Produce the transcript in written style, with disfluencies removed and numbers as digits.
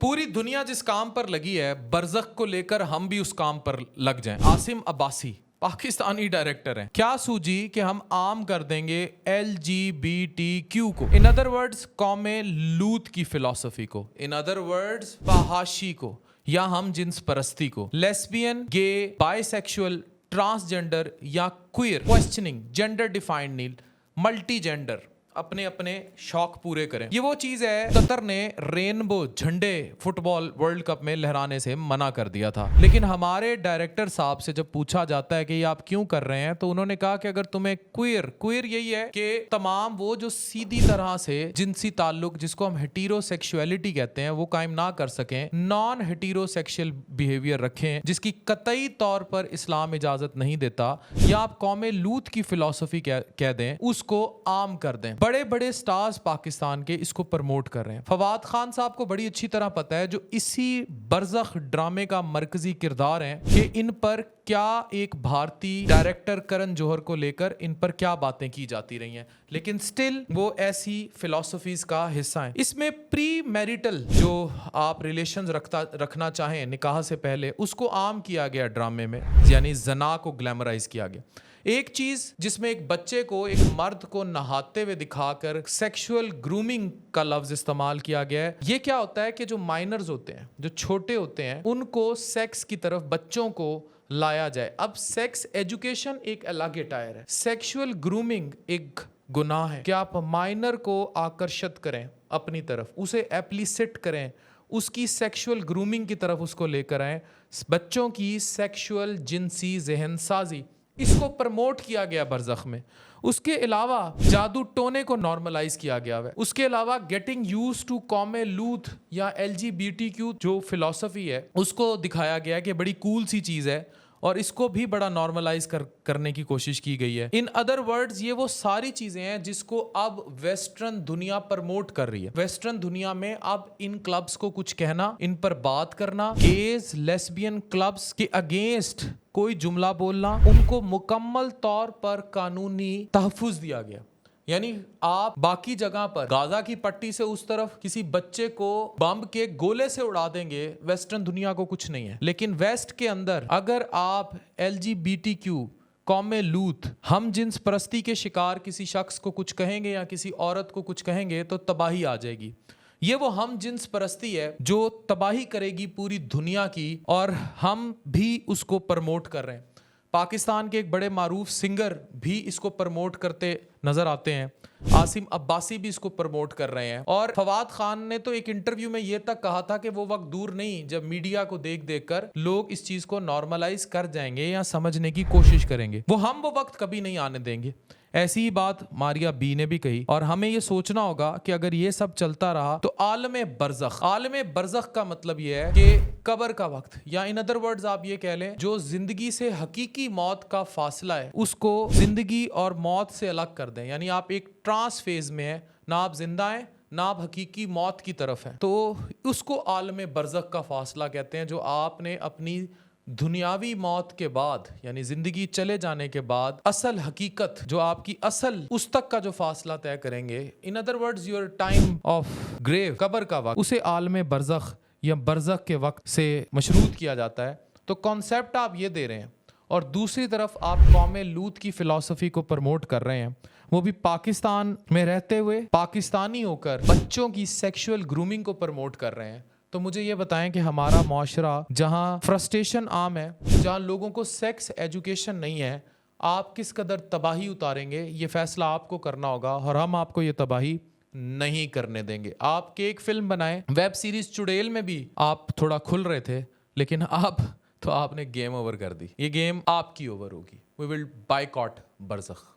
पूरी दुनिया जिस काम पर लगी है, बरज़ख को लेकर हम भी उस काम पर लग जाएं। आसिम अब्बासी पाकिस्तानी डायरेक्टर हैं। क्या सूझी कि हम आम कर देंगे LGBTQ को, इन अदर वर्ड्स कौमे लूत की फिलॉसफी को, इन अदर वर्ड्स फहाशी को, या हम जिन्स परस्ती को, लेस्बियन, गे, बाइसेक्सुअल, ट्रांसजेंडर या क्वीयर, क्वेश्चनिंग, जेंडर डिफाइंड नील, मल्टी जेंडर, अपने अपने शौक पूरे करें। ये वो चीज है, कतर ने रेनबो झंडे फुटबॉल वर्ल्ड कप में लहराने से मना कर दिया था। लेकिन हमारे डायरेक्टर साहब से जब पूछा जाता है कि ये आप क्यों कर रहे हैं, तो उन्होंने कहा कि अगर तुम्हें क्वीयर यही है कि तमाम वो जो सीधी तरह से जिनसी ताल्लुक, जिसको हम हेटेरोसेक्सुअलिटी कहते हैं, वो कायम ना कर सकें, नॉन हेटेरोसेक्सुअल बिहेवियर रखें, जिसकी कतई तौर पर इस्लाम इजाजत नहीं देता, या आप कौमे लूत की फिलॉसफी कह दें, उसको आम कर दें। बड़े बड़े स्टार्स पाकिस्तान के इसको प्रमोट कर रहे हैं। फवाद खान साहब को बड़ी अच्छी तरह पता है, जो इसी बरज़ख ड्रामे का मरकजी किरदार हैं, कि इन पर क्या एक भारतीय डायरेक्टर करण जौहर को लेकर इन पर क्या बातें की जाती रही हैं, लेकिन स्टिल वो ऐसी फिलॉसफीज का हिस्सा हैं। इसमें प्री मैरिटल जो आप रिलेशंस रखना चाहें निकाह से पहले, उसको आम किया गया ड्रामे में, यानी जना को ग्लैमराइज किया गया। एक चीज जिसमें एक बच्चे को, एक मर्द को नहाते हुए दिखाकर सेक्सुअल ग्रूमिंग का लफ्ज इस्तेमाल किया गया है। ये क्या होता है कि जो माइनर्स होते हैं, जो छोटे होते हैं, उनको सेक्स की तरफ बच्चों को लाया जाए। अब सेक्स एजुकेशन एक अलग टायर है, सेक्सुअल ग्रूमिंग एक गुनाह है कि आप माइनर को आकर्षित करें अपनी तरफ, उसे एप्लिसिट करें, उसकी सेक्सुअल ग्रूमिंग की तरफ उसको लेकर आए, बच्चों की सेक्सुअल जिनसी ज़हनसाजी, इसको प्रमोट किया गया बरज़ख में। उसके अलावा जादू टोने को नॉर्मलाइज किया गया है। उसके अलावा गेटिंग यूज टू कौमे लूथ या LGBTQ जो फिलॉसफी है, उसको दिखाया गया कि बड़ी कूल सी चीज़ है, और इसको भी बड़ा नॉर्मलाइज करने की कोशिश की गई है। इन अदर वर्ड्स, ये वो सारी चीजें हैं जिसको अब वेस्टर्न दुनिया प्रमोट कर रही है। वेस्टर्न दुनिया में अब इन क्लब्स को कुछ कहना, इन पर बात करना, गेज लेस्बियन क्लब्स के अगेंस्ट कोई जुमला बोलना, उनको मुकम्मल तौर पर कानूनी तहफ़्फ़ुज़ दिया गया। यानी आप बाकी जगह पर गाजा की पट्टी से उस तरफ किसी बच्चे को बम के गोले से उड़ा देंगे, वेस्टर्न दुनिया को कुछ नहीं है। लेकिन वेस्ट के अंदर अगर आप LGBTQ कौमे लूत, हम जिन्स परस्ती के शिकार किसी शख्स को कुछ कहेंगे या किसी औरत को कुछ कहेंगे, तो तबाही आ जाएगी। ये वो हम जिन्स परस्ती है जो तबाही करेगी पूरी दुनिया की, और हम भी उसको प्रमोट कर रहे हैं। पाकिस्तान के एक बड़े मारूफ सिंगर भी इसको प्रमोट करते नजर आते हैं। आसिम अब्बासी भी इसको प्रमोट कर रहे हैं। और फवाद खान ने तो एक इंटरव्यू में ये तक कहा था कि वो वक्त दूर नहीं जब मीडिया को देख देख कर लोग इस चीज को नॉर्मलाइज कर जाएंगे या समझने की कोशिश करेंगे। हम वो वक्त कभी नहीं आने देंगे। ऐसी ही बात मारिया बी ने भी कही। और हमें ये सोचना होगा कि अगर ये सब चलता रहा तो आलम बरज़ख का मतलब ये है कि कब्र का वक्त, या इन अदर वर्ड्स आप ये कह लें, जो जिंदगी से हकीकी मौत का फासला है, उसको जिंदगी और मौत से अलग कर दें। यानी आप एक ट्रांस फेज में है, ना आप जिंदा हैं ना आप हकीकी मौत की तरफ है, तो उसको आलम बरज़ख का फासला कहते हैं, जो आपने अपनी दुनियावी मौत के बाद, यानी जिंदगी चले जाने के बाद, असल हकीकत जो आपकी असल, उस तक का जो फासला तय करेंगे, in other words your time of grave, कब्र का वक्त, उसे आलम बरज़ख या बरज़ख के वक्त से मशरूत किया जाता है। तो कॉन्सेप्ट आप ये दे रहे हैं, और दूसरी तरफ आप कौमे लूत की फिलॉसफी को प्रमोट कर रहे हैं, वो भी पाकिस्तान में रहते हुए, पाकिस्तानी होकर बच्चों की सेक्सुअल ग्रूमिंग को प्रमोट कर रहे हैं। तो मुझे ये बताएं कि हमारा मुआशरा जहाँ फ्रस्ट्रेशन आम है, जहाँ लोगों को सेक्स एजुकेशन नहीं है, आप किस कदर तबाही उतारेंगे, ये फैसला आपको करना होगा, और हम आपको ये तबाही नहीं करने देंगे। आपके एक फिल्म बनाएं, वेब सीरीज चुड़ैल में भी आप थोड़ा खुल रहे थे, लेकिन आपने गेम ओवर कर दी। ये गेम आपकी ओवर होगी। We will boycott बरज़ख।